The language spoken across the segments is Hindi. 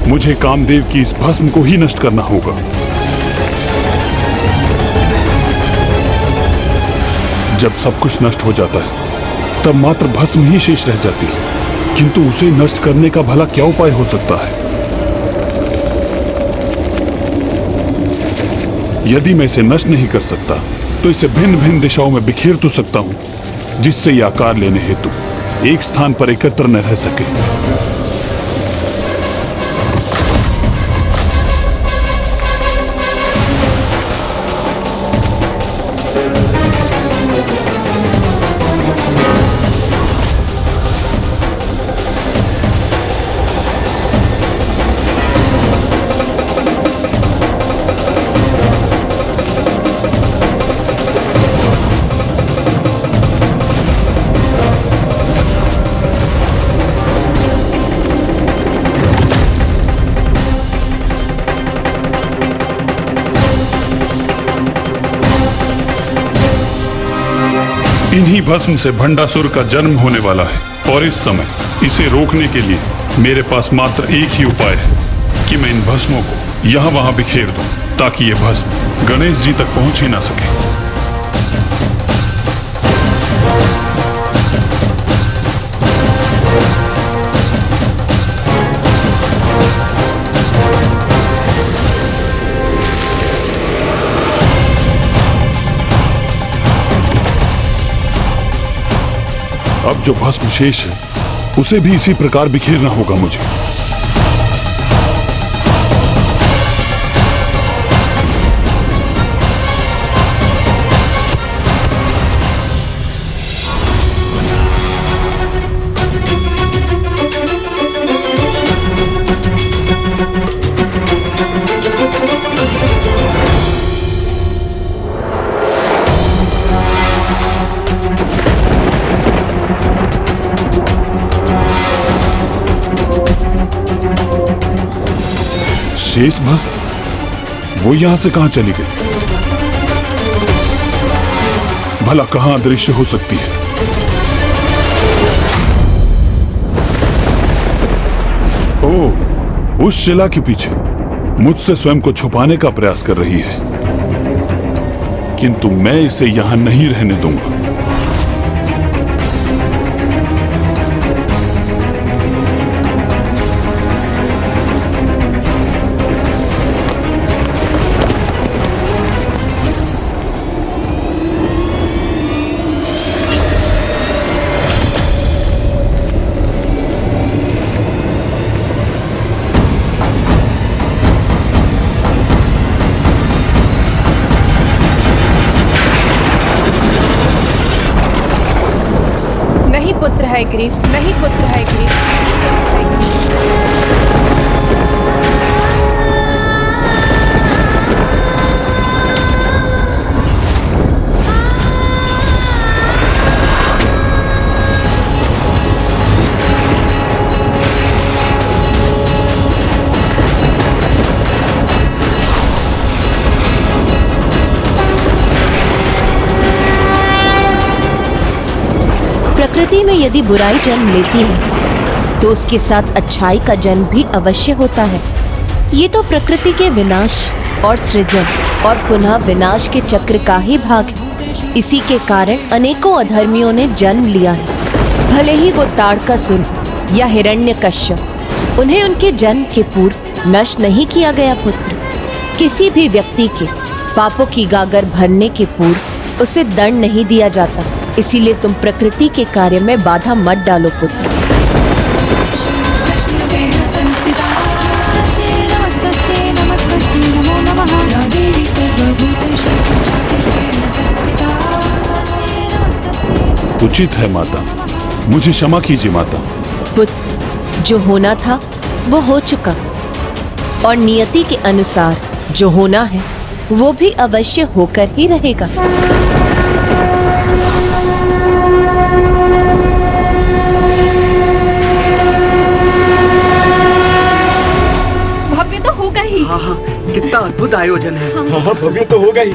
मुझे कामदेव की इस भस्म को ही नष्ट करना होगा। जब सब कुछ नष्ट हो जाता है तब मात्र भस्म ही शेष रह जाती है, किंतु उसे नष्ट करने का भला क्या उपाय हो सकता है? यदि मैं इसे नष्ट नहीं कर सकता तो इसे भिन्न भिन्न दिशाओं में बिखेर तो सकता हूं, जिससे यह आकार लेने हेतु एक स्थान पर एकत्र न रह सके। इन्हीं भस्म से भंडासुर का जन्म होने वाला है और इस समय इसे रोकने के लिए मेरे पास मात्र एक ही उपाय है कि मैं इन भस्मों को यहां वहां बिखेर दूं, ताकि ये भस्म गणेश जी तक पहुंच ही ना सके। अब जो भस्म शेष है उसे भी इसी प्रकार बिखेरना होगा मुझे। शेष भस्म वो यहां से कहां चली गई? भला कहां अदृश्य हो सकती है? ओह, उस शिला के पीछे मुझसे स्वयं को छुपाने का प्रयास कर रही है, किंतु मैं इसे यहां नहीं रहने दूंगा। ग्रीफ नहीं पुत्र है ग्रीफ। प्रकृति में यदि बुराई जन्म लेती है तो उसके साथ अच्छाई का जन्म भी अवश्य होता है। ये तो प्रकृति के विनाश और सृजन और पुनः विनाश के चक्र का ही भाग है। इसी के कारण अनेकों अधर्मियों ने जन्म लिया है। भले ही वो ताड़कासुर या हिरण्यकश्यप, उन्हें उनके जन्म के पूर्व नष्ट नहीं किया गया पुत्र। किसी भी व्यक्ति के पापों की गागर भरने के पूर्व उसे दंड नहीं दिया जाता। इसीलिए तुम प्रकृति के कार्य में बाधा मत डालो पुत्र। उचित है माता, मुझे क्षमा कीजिए माता। पुत्र, जो होना था वो हो चुका और नियति के अनुसार जो होना है वो भी अवश्य होकर ही रहेगा। भव्य तो होगा ही। हाँ हाँ, कितना अद्भुत आयोजन है। हाँ हाँ, भव्य तो होगा ही।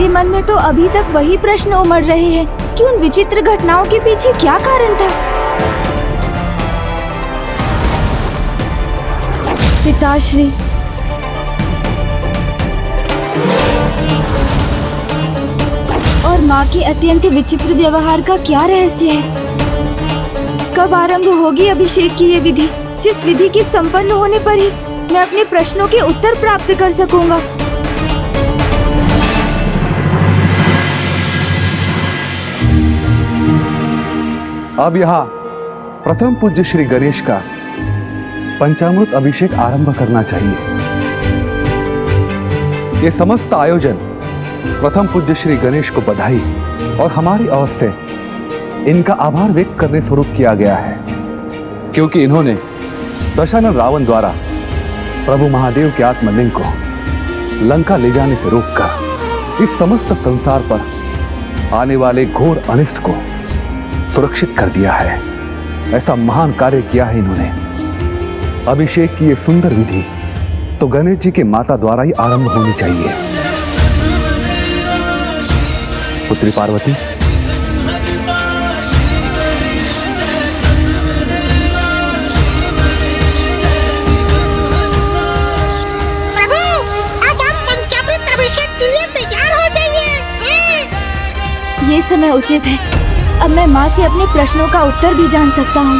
मन में तो अभी तक वही प्रश्न उमड़ रहे हैं कि उन विचित्र घटनाओं के पीछे क्या कारण था। पिताश्री, और माँ के अत्यंत विचित्र व्यवहार का क्या रहस्य है? कब आरंभ होगी अभिषेक की ये विधि, जिस विधि के संपन्न होने पर ही मैं अपने प्रश्नों के उत्तर प्राप्त कर सकूंगा। अब यहाँ प्रथम पूज्य श्री गणेश का पंचामृत अभिषेक आरंभ करना चाहिए। ये समस्त आयोजन प्रथम पूज्य श्री गणेश को बधाई और हमारी ओर से इनका आभार व्यक्त करने स्वरूप किया गया है, क्योंकि इन्होंने दशानन रावण द्वारा प्रभु महादेव के आत्मलिंग को लंका ले जाने से रोककर इस समस्त संसार पर आने वाले घोर अनिष्ट को सुरक्षित कर दिया है। ऐसा महान कार्य किया है इन्होंने। अभिषेक की ये सुंदर विधि तो गणेश जी के माता द्वारा ही आरंभ होनी चाहिए। पुत्री पार्वती, प्रभु, अब आप पंचामृत अभिषेक के लिए तैयार हो जाइए। ये समय उचित है। अब मैं माँ से अपने प्रश्नों का उत्तर भी जान सकता हूँ।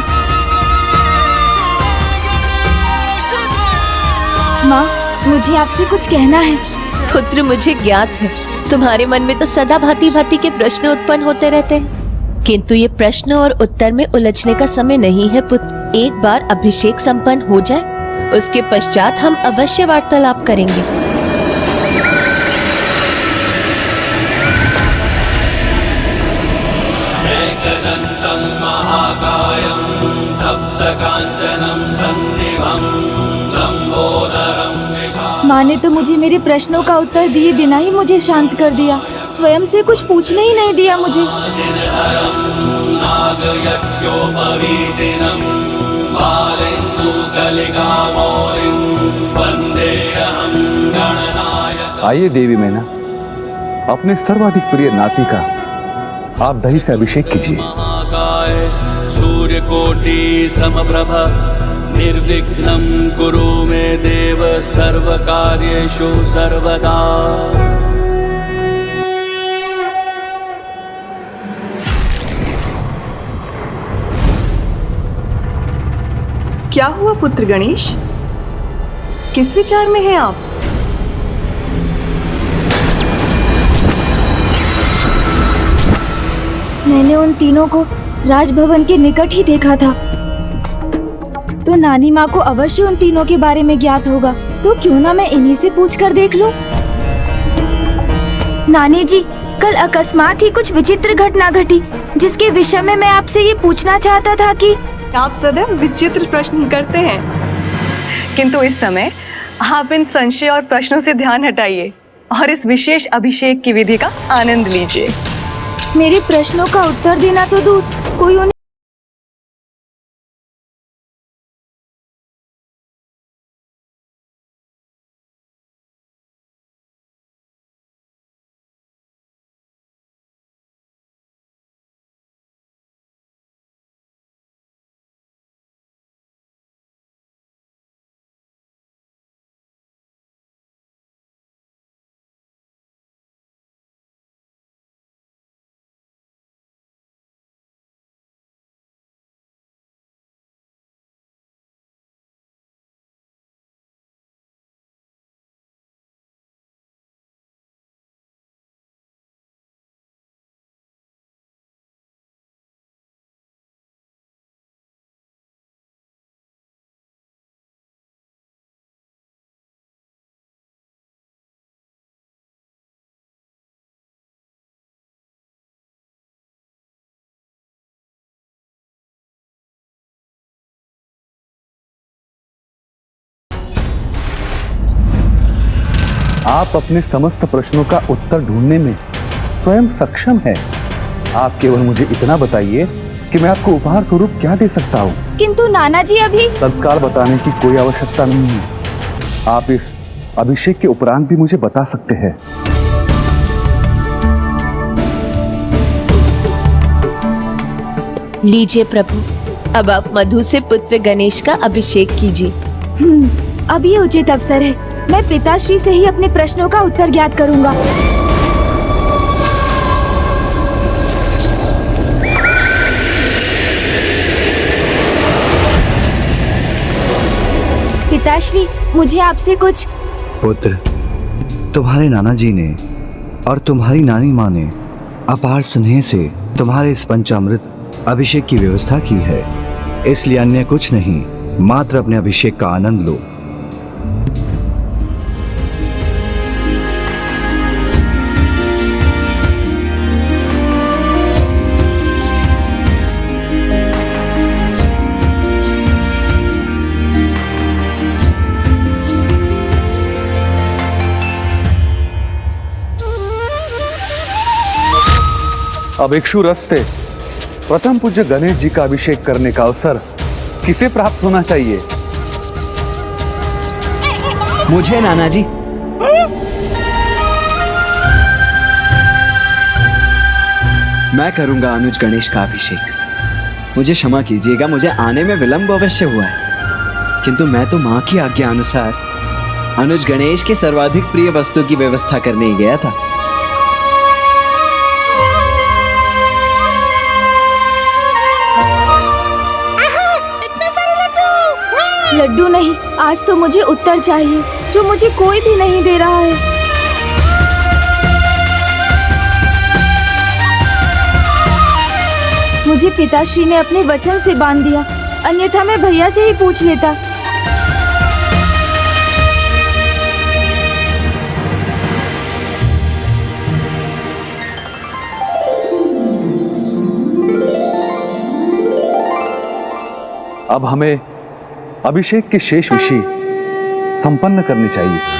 माँ, मुझे आपसे कुछ कहना है। पुत्र, मुझे ज्ञात है तुम्हारे मन में तो सदा भांति भांति के प्रश्न उत्पन्न होते रहते हैं, किंतु ये प्रश्न और उत्तर में उलझने का समय नहीं है पुत्र। एक बार अभिषेक संपन्न हो जाए, उसके पश्चात हम अवश्य वार्तालाप करेंगे। एकदन्तं महाकायं तप्तकाञ्चनं सन्निभं लंबोदरं विशालं। माँ ने तो मुझे मेरे प्रश्नों का उत्तर दिए बिना ही मुझे शांत कर दिया, स्वयं से कुछ पूछने ही नहीं दिया मुझे। नागयज्ञोपवीतिनं बालेन्दुकलिकामौलिं वन्देऽहं गणनायकम्। आइए देवी मैना, अपने सर्वाधिक प्रिय नाती का आप दही से अभिषेक कीजिए। महाकाय सूर्यकोटि समप्रभ निर्विघ्नं कुरु मे देव सर्वकार्येषु सर्वदा। क्या हुआ पुत्र गणेश, किस विचार में हैं आप? मैंने उन तीनों को राजभवन के निकट ही देखा था, तो नानी माँ को अवश्य उन तीनों के बारे में ज्ञात होगा, तो क्यों ना मैं इन्हीं से पूछकर देख लूं। नानी जी, कल अकस्मात ही कुछ विचित्र घटना घटी, जिसके विषय में मैं आपसे ये पूछना चाहता था कि आप सदैव विचित्र प्रश्न करते हैं, किंतु इस समय आप इन संशय और प्रश्नों से ध्यान हटाइए और इस विशेष अभिषेक की विधि का आनंद लीजिए। मेरे प्रश्नों का उत्तर देना तो दूर, कोई उन्हें आप अपने समस्त प्रश्नों का उत्तर ढूंढने में स्वयं सक्षम है। आप केवल मुझे इतना बताइए कि मैं आपको उपहार स्वरूप क्या दे सकता हूँ। किंतु नाना जी अभी तत्काल बताने की कोई आवश्यकता नहीं है। आप इस अभिषेक के उपरांत भी मुझे बता सकते हैं। लीजिए प्रभु, अब आप मधु से पुत्र गणेश का अभिषेक कीजिए। अब ये उचित अवसर है। मैं पिताश्री से ही अपने प्रश्नों का उत्तर ज्ञात करूंगा। पिताश्री, मुझे आपसे कुछ। पुत्र, तुम्हारे नाना जी ने और तुम्हारी नानी माँ ने अपार स्नेह से तुम्हारे इस पंचामृत अभिषेक की व्यवस्था की है, इसलिए अन्य कुछ नहीं, मात्र अपने अभिषेक का आनंद लो। अब इक्षु रस से प्रथम पूज्य गणेश जी का अभिषेक करने का अवसर किसे प्राप्त होना चाहिए? मुझे नाना जी। मैं करूंगा अनुज गणेश का अभिषेक। मुझे क्षमा कीजिएगा, मुझे आने में विलंब अवश्य हुआ है, किंतु मैं तो माँ की आज्ञा अनुसार अनुज गणेश के सर्वाधिक प्रिय वस्तु की व्यवस्था करने ही गया था। लड्डू नहीं, आज तो मुझे उत्तर चाहिए जो मुझे कोई भी नहीं दे रहा है। मुझे पिताश्री ने अपने वचन से बांध दिया, अन्यथा मैं भैया से ही पूछ लेता। अब हमें अभिषेक की शेष विधि संपन्न करनी चाहिए।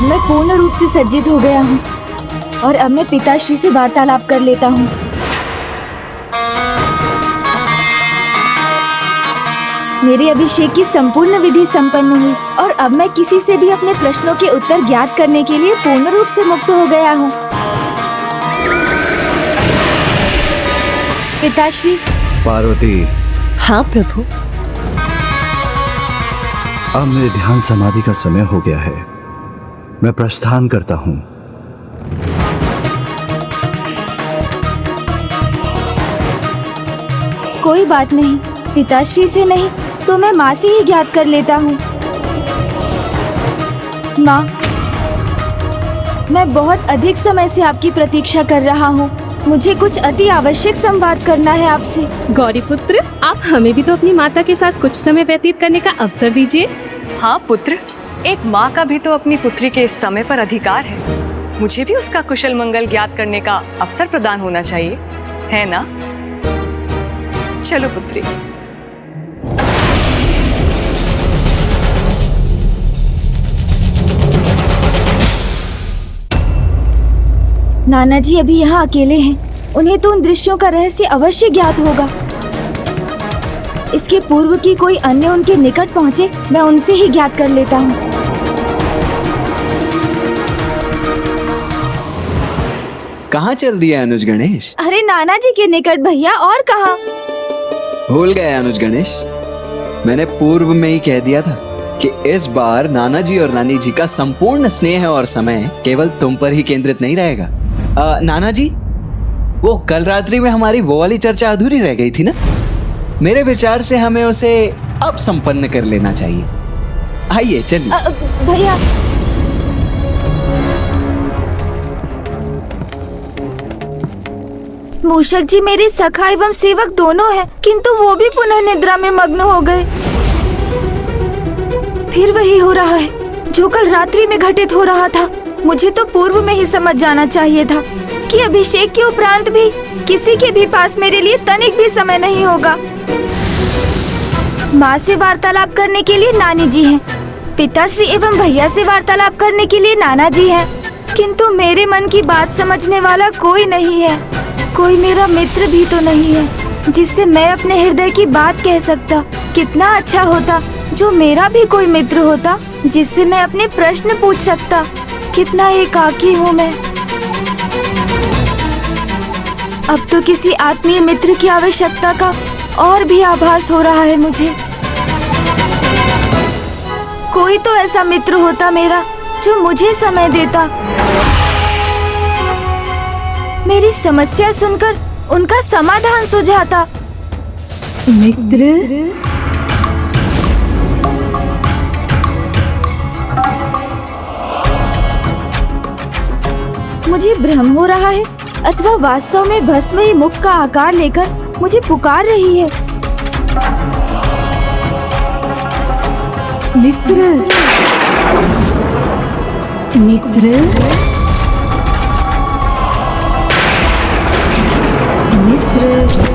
मैं पूर्ण रूप से सज्जित हो गया हूँ और अब मैं पिताश्री से वार्तालाप कर लेता हूँ। मेरे अभिषेक की संपूर्ण विधि संपन्न हुई और अब मैं किसी से भी अपने प्रश्नों के उत्तर ज्ञात करने के लिए पूर्ण रूप से मुक्त हो गया हूँ। पिताश्री। पार्वती। हाँ प्रभु। अब मेरे ध्यान समाधि का समय हो गया है, मैं प्रस्थान करता हूँ। कोई बात नहीं, पिताश्री से नहीं तो मैं माँ से ही ज्ञात कर लेता हूँ। माँ, मैं बहुत अधिक समय से आपकी प्रतीक्षा कर रहा हूँ। मुझे कुछ अति आवश्यक संवाद करना है आपसे। गौरी पुत्र, आप हमें भी तो अपनी माता के साथ कुछ समय व्यतीत करने का अवसर दीजिए। हाँ पुत्र, एक माँ का भी तो अपनी पुत्री के इस समय पर अधिकार है। मुझे भी उसका कुशल मंगल ज्ञात करने का अवसर प्रदान होना चाहिए, है ना? चलो पुत्री। नाना जी अभी यहाँ अकेले हैं। उन्हें तो उन दृश्यों का रहस्य अवश्य ज्ञात होगा। इसके पूर्व की कोई अन्य उनके निकट पहुँचे, मैं उनसे ही ज्ञात कर लेता हूँ। कहाँ चल दिया अनुज गणेश? अरे नाना जी के निकट भैया, और कहाँ? भूल गए अनुज गणेश? मैंने पूर्व में ही कह दिया था कि इस बार नाना जी और नानी जी का संपूर्ण स्नेह और समय केवल तुम पर ही केंद्रित नहीं रहेगा। नाना जी, वो कल रात्रि में हमारी वो वाली चर्चा अधूरी रह गई थी ना? मेरे विचार से हमें उसे अब संपन्न कर लेना चाहिए। आइए चलिए। भैया, मूषक जी मेरे सखा एवं सेवक दोनों हैं, किंतु वो भी पुनः निद्रा में मग्न हो गए। फिर वही हो रहा है जो कल रात्रि में घटित हो रहा था। मुझे तो पूर्व में ही समझ जाना चाहिए था कि अभिषेक के उपरांत भी किसी के भी पास मेरे लिए तनिक भी समय नहीं होगा। माँ से वार्तालाप करने के लिए नानी जी हैं, पिताश्री एवं भैया से वार्तालाप करने के लिए नाना जी हैं, किंतु मेरे मन की बात समझने वाला कोई नहीं है। कोई मेरा मित्र भी तो नहीं है जिससे मैं अपने हृदय की बात कह सकता। कितना अच्छा होता जो मेरा भी कोई मित्र होता जिससे मैं अपने प्रश्न पूछ सकता। कितना एकाकी हूँ मैं। अब तो किसी आत्मीय मित्र की आवश्यकता का और भी आभास हो रहा है मुझे। कोई तो ऐसा मित्र होता मेरा जो मुझे समय देता, मेरी समस्या सुनकर उनका समाधान सुझाता। मित्र? मुझे भ्रम हो रहा है अथवा वास्तव में भस्म ही मुख का आकार लेकर मुझे पुकार रही है। मित्र, मित्र, मित्र।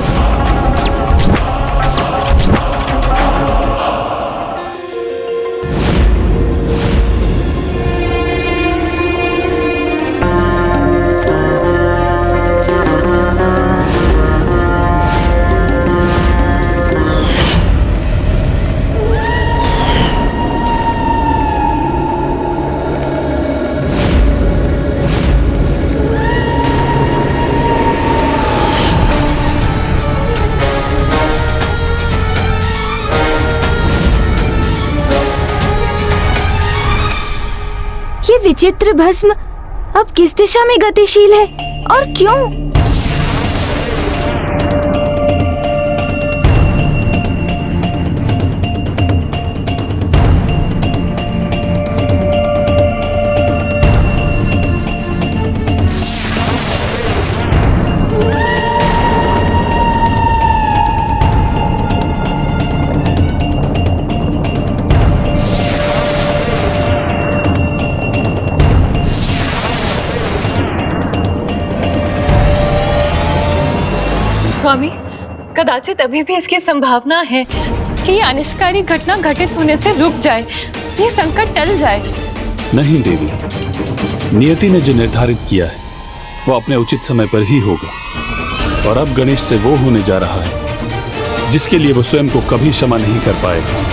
ये विचित्र भस्म अब किस दिशा में गतिशील है और क्यों? स्वामी, कदाचित अभी भी इसकी संभावना है कि ये अनिष्टकारी घटना घटित होने से रुक जाए, ये संकट टल जाए। नहीं देवी, नियति ने जो निर्धारित किया है वो अपने उचित समय पर ही होगा। और अब गणेश से वो होने जा रहा है जिसके लिए वो स्वयं को कभी क्षमा नहीं कर पाएगा।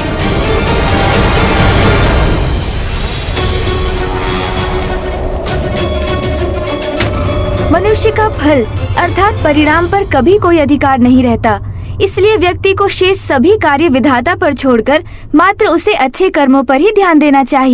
मनुष्य का फल अर्थात परिणाम पर कभी कोई अधिकार नहीं रहता। इसलिए व्यक्ति को शेष सभी कार्य विधाता पर छोड़कर मात्र उसे अच्छे कर्मों पर ही ध्यान देना चाहिए।